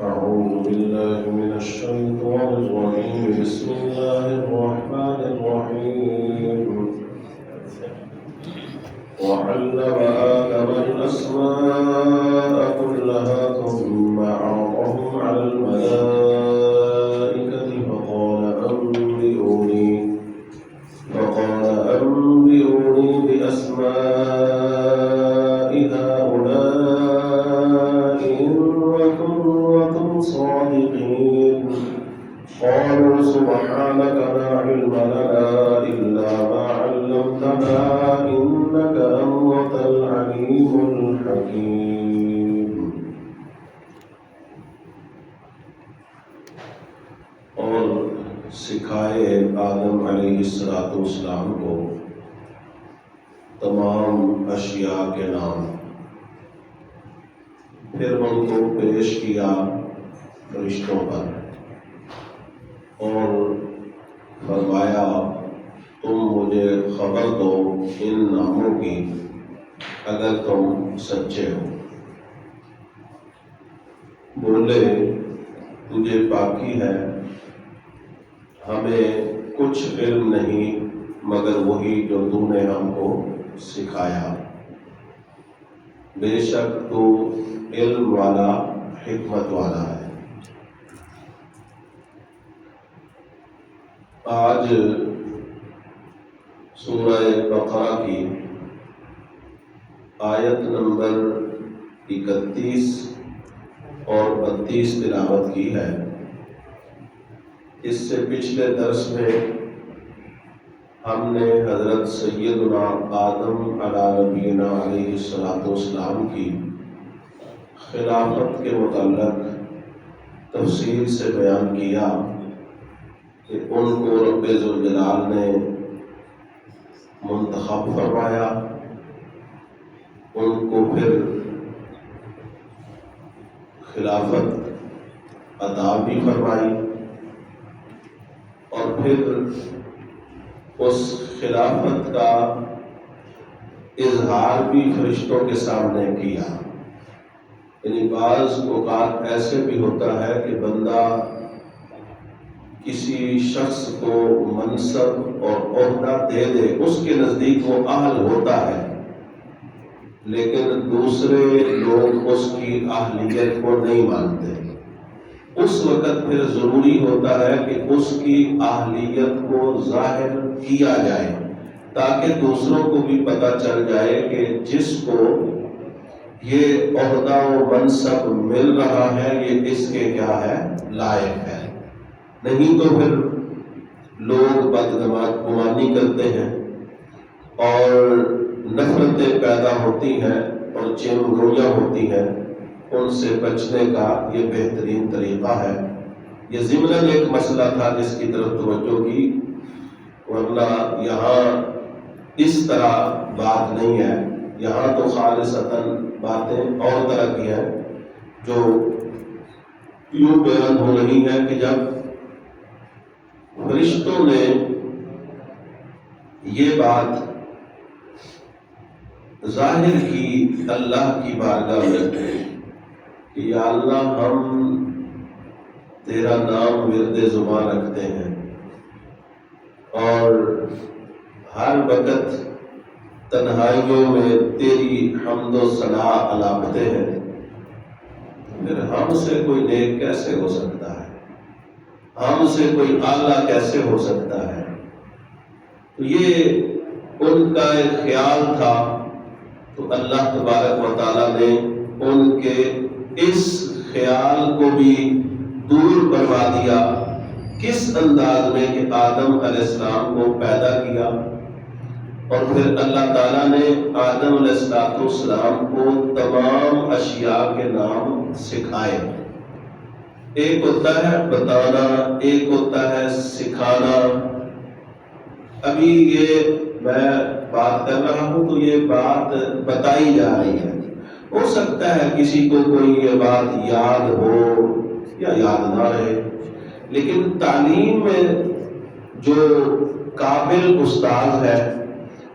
أعوذ بالله من الشيطان الرجيم. بسم الله الرحمن الرحيم. وعلم آدم الأسماء كلها ثم عرضهم على الملائكة فقال أنبئوني بأسماء هؤلاء إن كنتم صادقين. قالوا سبحانك لا علم لنا إلا ما علمتنا إنك أنت العليم الحكيم. اور سکھائے آدم علیہ السلام کو تمام اشیاء کے نام، پھر ان کو پیش کیا فرشتوں پر اور فرمایا تم مجھے خبر دو ان ناموں کی اگر تم سچے ہو۔ بولے تجھے پاکی ہے، ہمیں کچھ علم نہیں مگر وہی جو تو نے ہم کو سکھایا، بے شک تو علم والا حکمت والا ہے۔ آج سورہ بقرہ کی آیت نمبر 31 اور 32 تلاوت کی ہے۔ اس سے پچھلے درس میں ہم نے حضرت سیدنا آدم علیہ نبینا علیہ السلام کی خلافت کے متعلق تفصیل سے بیان کیا کہ ان کو رب ذوالجلال نے منتخب فرمایا، ان کو پھر خلافت عطا بھی فرمائی اور پھر اس خلافت کا اظہار بھی فرشتوں کے سامنے کیا۔ یعنی بعض اوقات ایسے بھی ہوتا ہے کہ بندہ کسی شخص کو منصب اور عہدہ دے دے، اس کے نزدیک وہ اہل ہوتا ہے، لیکن دوسرے لوگ اس کی اہلیت کو نہیں مانتے۔ اس وقت پھر ضروری ہوتا ہے کہ اس کی اہلیت کو ظاہر کیا جائے تاکہ دوسروں کو بھی پتہ چل جائے کہ جس کو یہ عہدہ و منصب مل رہا ہے یہ اس کے کیا ہے، لائق ہے۔ نہیں تو پھر لوگ بدگمانی کرتے ہیں اور نفرتیں پیدا ہوتی ہیں اور چمگوریاں ہوتی ہیں۔ ان سے بچنے کا یہ بہترین طریقہ ہے۔ یہ ضمناً ایک مسئلہ تھا جس کی طرف توجہ کی، ورنہ یہاں اس طرح بات نہیں ہے۔ یہاں تو خالصتاً باتیں اور طرح کی ہیں جو یوں بیان ہو رہی ہیں کہ جب فرشتوں نے یہ بات ظاہر کی اللہ کی بارگاہ میں کہ یا اللہ ہم تیرا نام ورد زبان رکھتے ہیں اور ہر وقت تنہائیوں میں تیری حمد و ثنا الاپتے ہیں، پھر ہم سے کوئی نیک کیسے ہو سکتا ہے، ہم سے کوئی اعلیٰ کیسے ہو سکتا ہے؟ تو یہ ان کا ایک خیال تھا، تو اللہ تبارک و تعالیٰ نے ان کے اس خیال کو بھی دور کروا دیا۔ کس انداز میں کہ آدم علیہ السلام کو پیدا کیا اور پھر اللہ تعالیٰ نے آدم علیہ السلام کو تمام اشیاء کے نام سکھائے۔ ایک ہوتا ہے بتانا، ایک ہوتا ہے سکھانا۔ ابھی یہ میں بات کر رہا ہوں تو یہ بات بتائی جا رہی ہے، ہو سکتا ہے کسی کو کوئی یہ بات یاد ہو یا یاد نہ رہے، لیکن تعلیم میں جو قابل استاد ہے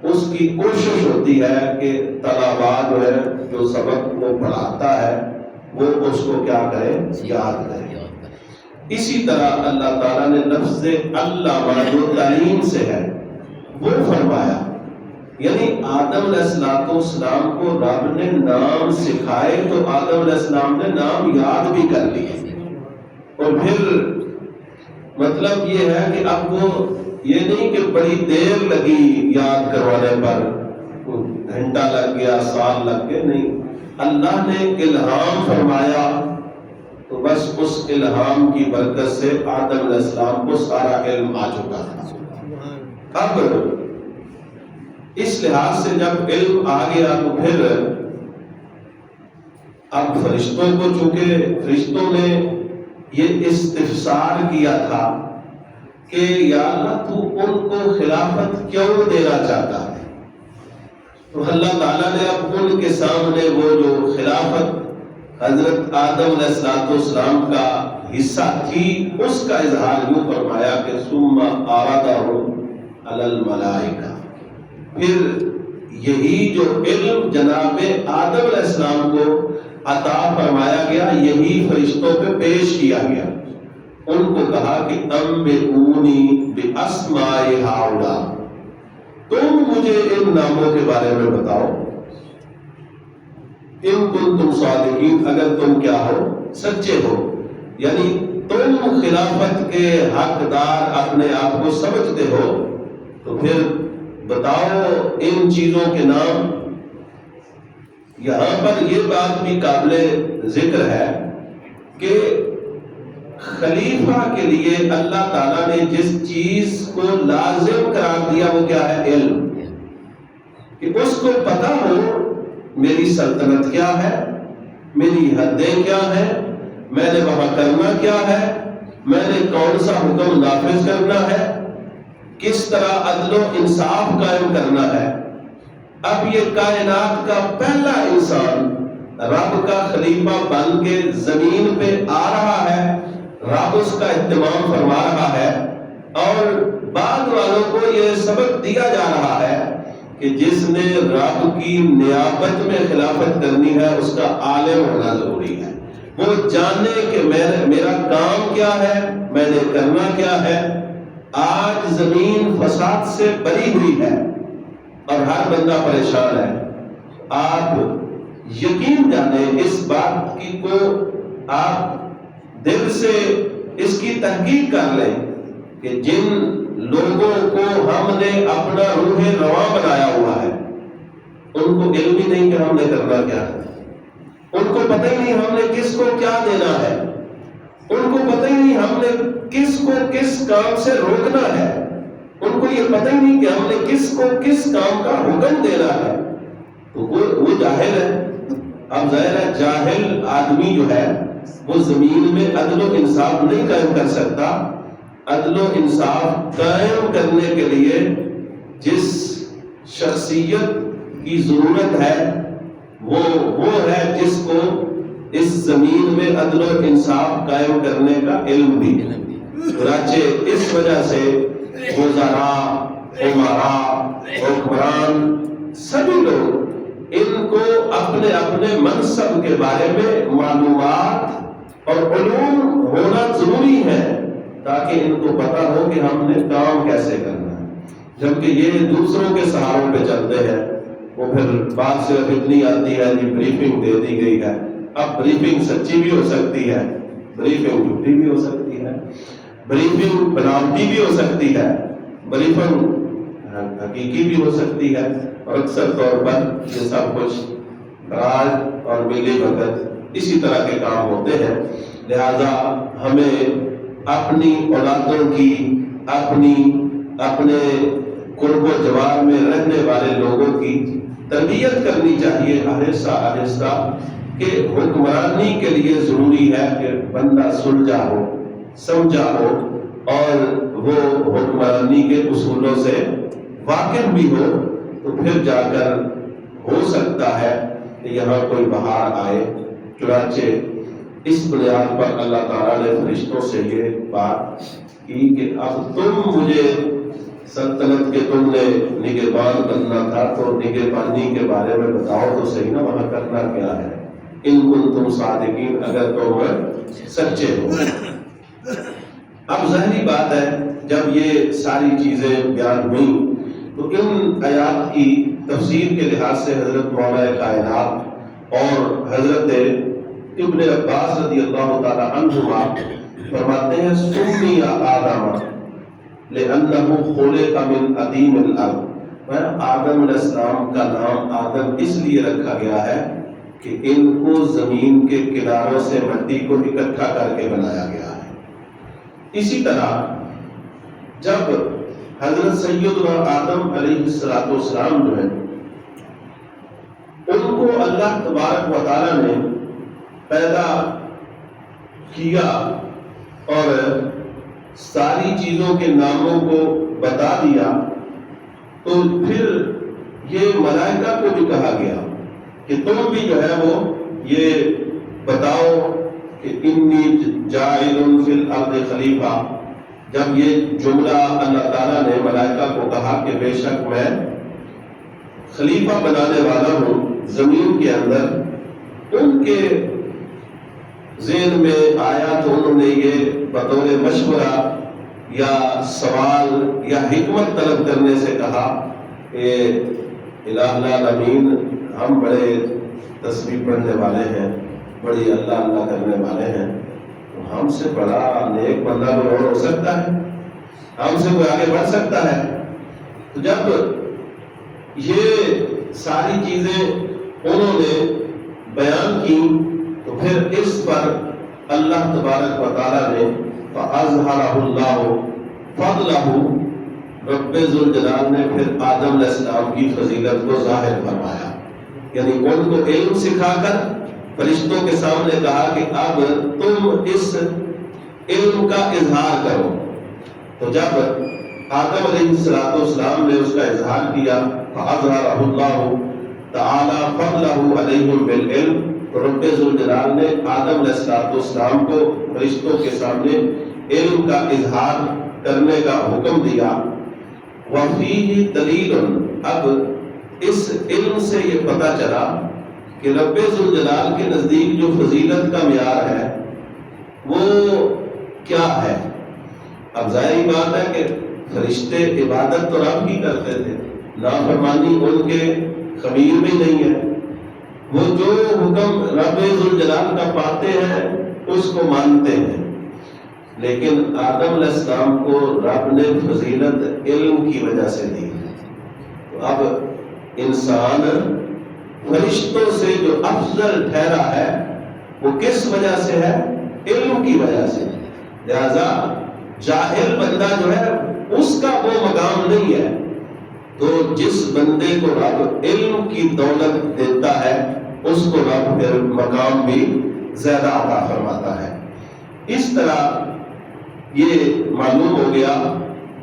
اس کی کوشش ہوتی ہے کہ طلباء جو ہے جو سبق وہ پڑھاتا ہے وہ اس کو کیا کرے؟ یاد کرے۔ اسی طرح اللہ تعالیٰ نے لفظ علامہ جو تعلیم سے ہے وہ فرمایا، یعنی آدم علیہ السلام کو رب نے نام سکھائے تو آدم علیہ السلام نے نام یاد بھی کر لیے۔ اور پھر مطلب یہ ہے کہ اب وہ یہ نہیں کہ بڑی دیر لگی یاد کروانے پر، گھنٹہ لگ گیا، سال لگ گئے، نہیں، اللہ نے الہام فرمایا تو بس اس الہام کی برکت سے آدم علیہ السلام کو سارا علم آ چکا تھا۔ اب اس لحاظ سے جب علم آ گیا تو پھر اب فرشتوں کو، چونکہ فرشتوں نے یہ استفسار کیا تھا کہ یا اللہ تو ان کو خلافت کیوں دینا چاہتا ہے، تو اللہ تعالیٰ نے اب ان کے سامنے وہ جو خلافت حضرت آدم علیہ السلام کا حصہ تھی اس کا اظہار یوں فرمایا کہ ثم عرضہ علی الملائکہ، پھر یہی جو علم جناب آدم علیہ السلام کو عطا فرمایا گیا یہی فرشتوں پہ پیش کیا گیا۔ ان کو کہا کہ انبئونی باسماء ہؤلاء، تم مجھے ان ناموں کے بارے میں بتاؤ، ان کنتم صادقین، اگر تم کیا ہو؟ سچے ہو، یعنی تم خلافت کے حقدار اپنے آپ کو سمجھتے ہو تو پھر بتاؤ ان چیزوں کے نام۔ یہاں پر یہ بات بھی قابل ذکر ہے کہ خلیفہ کے لیے اللہ تعالیٰ نے جس چیز کو لازم قرار دیا وہ کیا ہے؟ علم، کہ اس کو پتہ ہو میری سلطنت کیا ہے، میری حدیں کیا ہیں، میں نے وہاں کرنا کیا ہے، میں نے کون سا حکم نافذ کرنا ہے، کس طرح عدل و انصاف قائم کرنا ہے۔ اب یہ کائنات کا پہلا انسان رب کا خلیفہ بن کے زمین پہ آ رہا ہے، رب اس کا اہتمام فرما رہا ہے، اور بعد والوں کو یہ سبق دیا جا رہا ہے کہ جس نے رب کی نیابت میں خلافت کرنی ہے اس کا عالم ہونا ضروری ہے، وہ جانے کہ میرا کام کیا ہے، میں نے کرنا کیا ہے۔ آج زمین فساد سے بری ہوئی ہے اور ہر بندہ پریشان ہے۔ آپ یقین جانیں اس بات کی کو آپ دل سے اس کی تحقیق کر لیں کہ جن لوگوں کو ہم نے اپنا روح رواں بنایا ہوا ہے ان کو علم ہی نہیں کہ ہم نے کرنا کیا ہے، ان کو پتہ ہی نہیں ہم نے کس کو کیا دینا ہے، ان کو پتہ ہی نہیں ہم نے کس کو کس کام سے روکنا ہے، ان کو یہ پتہ ہی نہیں کہ ہم نے کس کو کس کام کا حکم دینا ہے، تو وہ جاہل ہے۔ اب ظاہر ہے جاہل آدمی جو ہے وہ زمین میں عدل و انصاف نہیں قائم کر سکتا۔ عدل و انصاف قائم کرنے کے لیے جس شخصیت کی ضرورت ہے وہ ہے جس کو اس زمین میں عدل و انصاف قائم کرنے کا علم بھی۔ چنانچہ اس وجہ سے وزراء، امراء، حکمران، سبھی لوگ ان کو اپنے اپنے منصب کے بارے میں معلومات اور علوم ہونا ضروری ہے تاکہ ان کو پتہ ہو کہ ہم نے کام کیسے کرنا ہے۔ جبکہ یہ دوسروں کے سہاروں پہ چلتے ہیں، وہ پھر بات صرف اتنی آتی ہے کہ بریفنگ دے دی گئی ہے۔ اب بریفنگ سچی بھی ہو سکتی ہے، بریفنگ جھوٹی بھی ہو سکتی ہے، بریفنگ بناوٹی بھی ہو سکتی ہے، بریفنگ حقیقی بھی ہو سکتی ہے، اور اکثر طور پر یہ سب کچھ راج اور ملی بھگت اسی طرح کے کام ہوتے ہیں۔ لہذا ہمیں اپنی اولادوں کی، اپنے قرب و جوار میں رہنے والے لوگوں کی تربیت کرنی چاہیے آہستہ آہستہ، کہ حکمرانی کے لیے ضروری ہے کہ بندہ سلجھا ہو، سمجھا ہو، اور وہ حکمرانی کے اصولوں سے واقف بھی ہو، تو پھر جا کر ہو سکتا ہے کہ یہاں کوئی بہار آئے۔ چنانچہ اس بنیاد پر اللہ تعالیٰ نے فرشتوں سے یہ بات کی کہ اب تم مجھے سلطنت کے تم نے نگہبان بننا تھا تو نگہبانی کے بارے میں بتاؤ تو صحیح نا، وہاں کرنا کیا ہے۔ ان کنتم صادقین، اگر تم سچے ہو۔ اب ظاہری بات ہے جب یہ ساری چیزیں بیان ہوئیں تو ان آیات کی تفسیر کے لحاظ سے حضرت مولا کائنات اور حضرت ابن عباس رضی اللہ تعالی عنہما فرماتے ہیں سمی آدم لأنہ خلق من عدیم الارض، آدم علیہ السلام کا نام آدم اس لیے رکھا گیا ہے کہ ان کو زمین کے کناروں سے مٹی کو اکٹھا کر کے بنایا گیا ہے۔ اسی طرح جب حضرت سیدنا آدم علیہ السلام جو ہے ان کو اللہ تبارک و تعالی نے پیدا کیا اور ساری چیزوں کے ناموں کو بتا دیا، تو پھر یہ ملائکہ کو بھی کہا گیا کہ تم بھی جو ہے وہ یہ بتاؤ کہ انی جاعل فی الارض خلیفہ۔ جب یہ جملہ اللہ تعالیٰ نے ملائکہ کو کہا کہ بے شک میں خلیفہ بنانے والا ہوں زمین کے اندر، ان کے ذہن میں آیا تو انہوں نے یہ بطور مشورہ یا سوال یا حکمت طلب کرنے سے کہا کہ الہ العالمین، ہم بڑے تسبیح پڑھنے والے ہیں، بڑی اللہ اللہ کرنے والے ہیں، تو ہم سے بڑا نیک بندہ کوئی اور ہو سکتا ہے؟ ہم سے کوئی آگے بڑھ سکتا ہے؟ تو جب یہ ساری چیزیں انہوں نے بیان کی تو پھر اس پر اللہ تبارک و تعالی نے فَأَظْهَرَهُ اللَّهُ فَضْلَهُ، رب ذوالجلال نے پھر آدم علیہ السلام کی فضیلت کو ظاہر فرمایا، یعنی ان کو علم سکھا کر فرشتوں کے سامنے کہا کہ اب تم اس علم کا اظہار کرو۔ تو جب آدم علیہ السلام نے اس کا اظہار کیا فَأَظْهَرَهُ اللَّهُ تَعَالَى فَضْلَهُ عَلَيْهِمْ بِالْعِلْمِ، تو رب ذوالجلال نے آدم علیہ السلام کو فرشتوں کے سامنے علم کا اظہار کرنے کا حکم دیا۔ وَفِيهِ دَلِيلٌ، اب اس علم سے یہ پتہ چلا کہ رب ذوالجلال کے نزدیک جو فضیلت کا معیار ہے وہ کیا ہے۔ اب ظاہری بات ہے کہ فرشتے عبادت تو رب ہی کرتے تھے، نافرمانی ان کے خبیر میں نہیں ہے، وہ جو حکم رب ذوالجلال کا پاتے ہیں اس کو مانتے ہیں، لیکن آدم علیہ السلام کو رب نے فضیلت علم کی وجہ سے دی۔ تو اب انسان فرشتوں سے جو افضل ٹھہرا ہے وہ کس وجہ سے ہے؟ علم کی وجہ سے۔ لہذا جاہل بندہ جو ہے اس کا وہ مقام نہیں ہے، تو جس بندے کو رب علم کی دولت دیتا ہے اس کو رب پھر مقام بھی زیادہ عطا فرماتا ہے۔ اس طرح یہ معلوم ہو گیا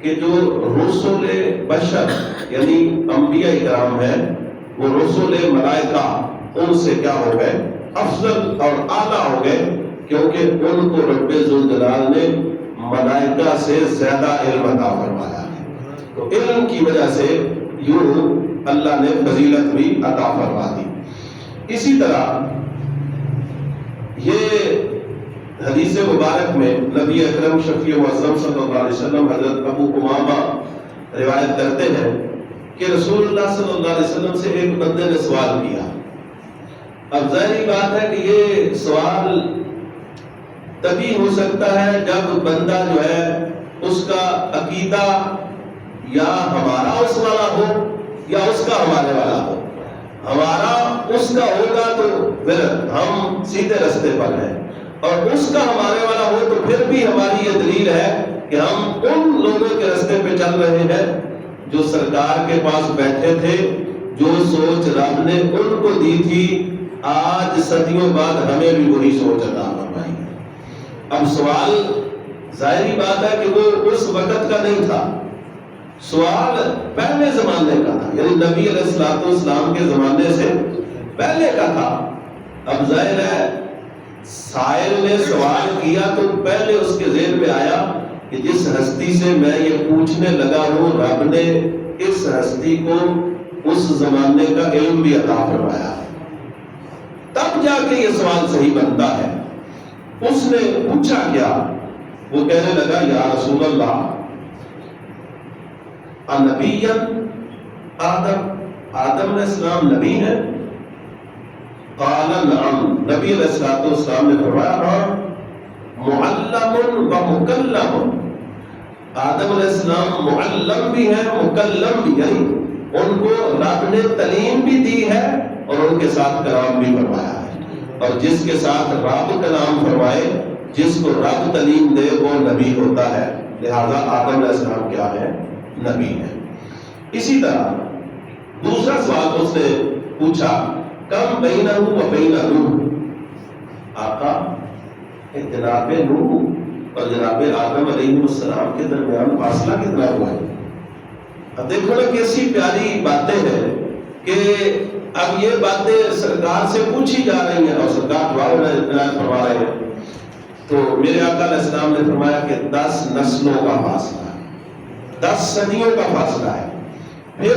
کہ جو رسول بشر یعنی انبیاء کرام ہیں وہ رسول ملائکہ ان سے کیا ہو گئے؟ افضل اور اعلیٰ ہو گئے، کیونکہ ان کو رب ذوالجلال نے ملائکہ سے زیادہ علم عطا فرمایا ہے۔ تو علم کی وجہ سے یوں اللہ نے فضیلت بھی عطا فرما دی۔ اسی طرح یہ حدیث مبارک میں نبی اکرم شفیع معظم صلی اللہ علیہ وسلم حضرت ابو امامہ روایت کرتے ہیں کہ رسول اللہ صلی اللہ علیہ وسلم سے ایک بندے نے سوال کیا۔ اب ظاہری بات ہے کہ یہ سوال تبھی ہو سکتا ہے جب بندہ جو ہے اس کا عقیدہ یا ہمارا اس والا ہو یا اس کا ہمارے والا ہو۔ ہمارا اس کا ہوگا تو پھر ہم سیدھے رستے پر ہیں، اور اس کا ہمارے والا ہو تو پھر بھی ہماری یہ دلیل ہے کہ ہم ان لوگوں کے رستے پہ چل رہے ہیں جو سرکار کے پاس بیٹھے تھے، جو سوچ رب نے ان کو دی تھی، آج صدیوں بعد ہمیں بھی وہی سوچ عطا فرمائی۔ اب سوال ظاہری بات ہے کہ وہ اس وقت کا نہیں تھا، سوال پہلے زمانے کا تھا، یعنی نبی علیہ السلام کے زمانے سے پہلے کا تھا۔ اب ظاہر ہے سائل نے سوال کیا تو پہلے اس کے ذہن میں آیا کہ جس ہستی سے میں یہ پوچھنے لگا ہوں رب نے اس ہستی کو اس زمانے کا علم بھی عطا فرمایا۔ تب جا کے یہ سوال صحیح بنتا ہے۔ اس نے پوچھا کیا؟ وہ کہنے لگا یا رسول اللہ انبی آدم علیہ السلام نبی ہے؟ قال نعم، نبی علیہ السلام نے فرمایا ہاں، معلم و مکلم، آدم علیہ السلام معلم بھی ہے مکلم بھی، یعنی ان کو رب نے تعلیم بھی دی ہے اور ان کے ساتھ کلام بھی فرمایا ہے، اور جس کے ساتھ رب کلام فرمائے، جس کو رب تعلیم دے وہ نبی ہوتا ہے، لہذا آدم علیہ السلام کیا ہے؟ نبی ہے۔ اسی طرح دوسرا سوال اس نے پوچھا کم بینہ و بین نوح، آقا جناب نوح اور جناب آدم علیہ السلام کے درمیان فاصلہ کتنا ہوا ہے؟ اب دیکھو نا کیسی پیاری باتیں ہیں کہ اب یہ باتیں سرکار سے پوچھی جا رہی ہیں اور سرکار جواب فرما رہے ہیں۔ تو میرے آقا علیہ السلام نے فرمایا کہ 10 نسلوں کا فاصلہ ہے، 10 صدیوں کا فاصلہ ہے۔ پھر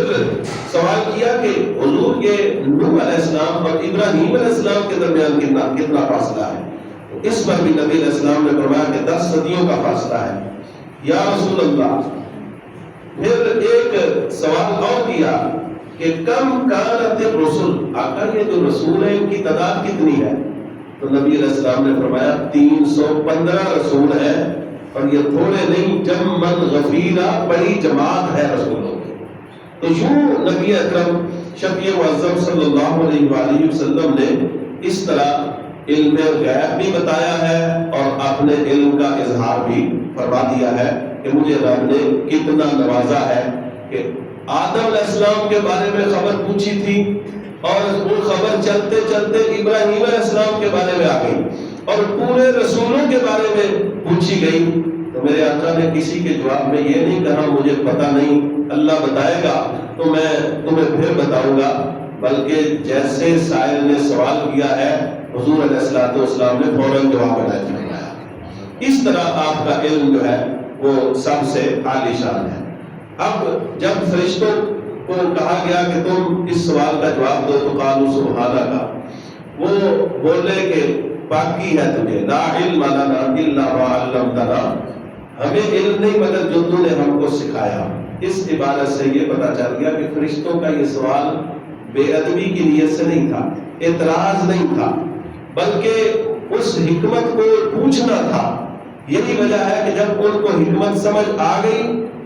سوال کیا کہ حضور یہ نوح علیہ السلام اور ابراہیم علیہ السلام کے درمیان کتنا فاصلہ ہے؟ اس پر بھی نبی علیہ السلام نے فرمایا کہ 10 صدیوں کا فاصلہ ہے یا رسول اللہ۔ پھر ایک سوال اور کیا کہ کم کانت الرسل، آقا یہ جو رسول ہیں ان کی تعداد کتنی ہے؟ تو نبی علیہ السلام نے فرمایا 315 رسول ہیں، اور یہ تھوڑے نہیں، جمن غفیرہ، بڑی جماعت ہے رسولوں کی۔ تو یوں نبی اکرم شفیع معظم صلی اللہ علیہ وآلہ وسلم نے اس طرح علم غیب بھی بتایا ہے اور اپنے علم کا اظہار بھی فرما دیا ہے کہ مجھے رب نے کتنا نوازا ہے کہ آدم علیہ السلام کے بارے میں خبر پوچھی تھی اور وہ خبر چلتے چلتے ابراہیم علیہ السلام کے بارے میں آ گئی اور پورے رسولوں کے بارے میں پوچھی گئی۔ تو میرے آقا نے کسی کے جواب میں یہ نہیں کہا مجھے پتہ نہیں، اللہ بتائے گا تو میں تمہیں پھر بتاؤں گا، بلکہ جیسے سائل نے سوال کیا ہے حضور علیہ السلام نے فوراً جواب عطا فرمایا۔ اس طرح آپ کا علم جو ہے وہ سب سے عالی شان ہے۔ اب جب فرشتوں کو کہا گیا کہ تم اس سوال کا جواب دو تو قالوا سبحانک، وہ بولے کہ باقی ہے تجھے، لا علم لنا الا ما علمتنا، ہمیں علم نہیں مگر جو تو نے ہم کو سکھایا۔ اس عبارت سے یہ پتہ چل گیا کہ فرشتوں کا یہ سوال بے ادبی کی نیت سے نہیں تھا، اعتراض نہیں تھا، بلکہ اس حکمت کو پوچھنا تھا۔ یہی وجہ ہے کہ جب ان کو حکمت سمجھ آ گئی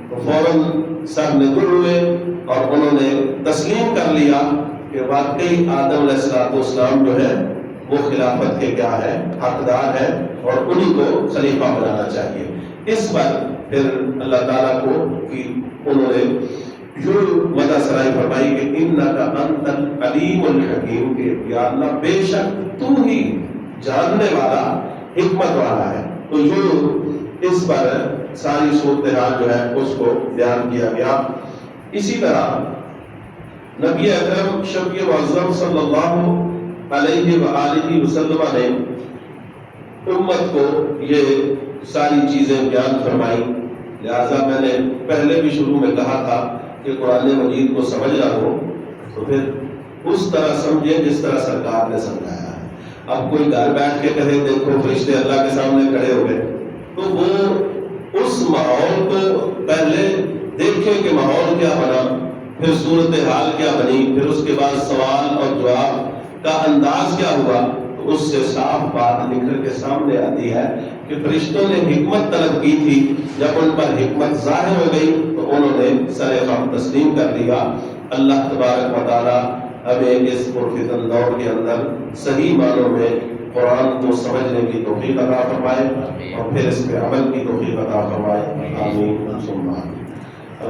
تو فوراً سر نگل ہوئے اور انہوں نے تسلیم کر لیا کہ واقعی آدم علیہ السلام جو ہے وہ خلافت کے کیا ہے؟ حقدار ہے اور انہی کو خلیفہ بنانا چاہیے۔ اس پر پھر اللہ تعالیٰ کو انہوں نے یوں مدح سرائی فرمائی کہ انکا انت العلیم الحکیم، کہ یا اللہ بے شک تو ہی جاننے والا حکمت والا ہے۔ تو یوں اس پر ساری صورتحال جو ہے اس کو بیان کیا گیا۔ اسی طرح نبی اکرم شفیع معظم صلی اللہ علیہ وآلہ وسلم نے امت کو یہ ساری چیزیں بیان فرمائی، لہذا میں نے پہلے بھی شروع میں کہا تھا کہ قرآن مجید کو سمجھنا ہو تو پھر اس طرح سمجھیں جس طرح سرکار نے سمجھایا ہے۔ اب کوئی گھر بیٹھ کے کہے دیکھو فرشتے اللہ کے سامنے کھڑے ہو گئے، تو وہ اس ماحول کو پہلے دیکھیں کہ ماحول کیا بنا، پھر صورتحال کیا بنی، پھر اس کے بعد سوال اور جواب کا انداز کیا ہوا، تو اس سے صاف بات نکل کے سامنے آتی ہے کہ فرشتوں نے حکمت طلب کی تھی، جب ان پر حکمت ظاہر ہو گئی تو انہوں نے سر خم تسلیم کر لیا۔ اللہ تبارک و تعالی ہمیں اس پرفتن دور کے اندر صحیح معنوں میں قرآن کو سمجھنے کی توفیق عطا فرمائے اور پھر اس پہ عمل کی توفیق عطا فرمائے، آمین ثم آمین۔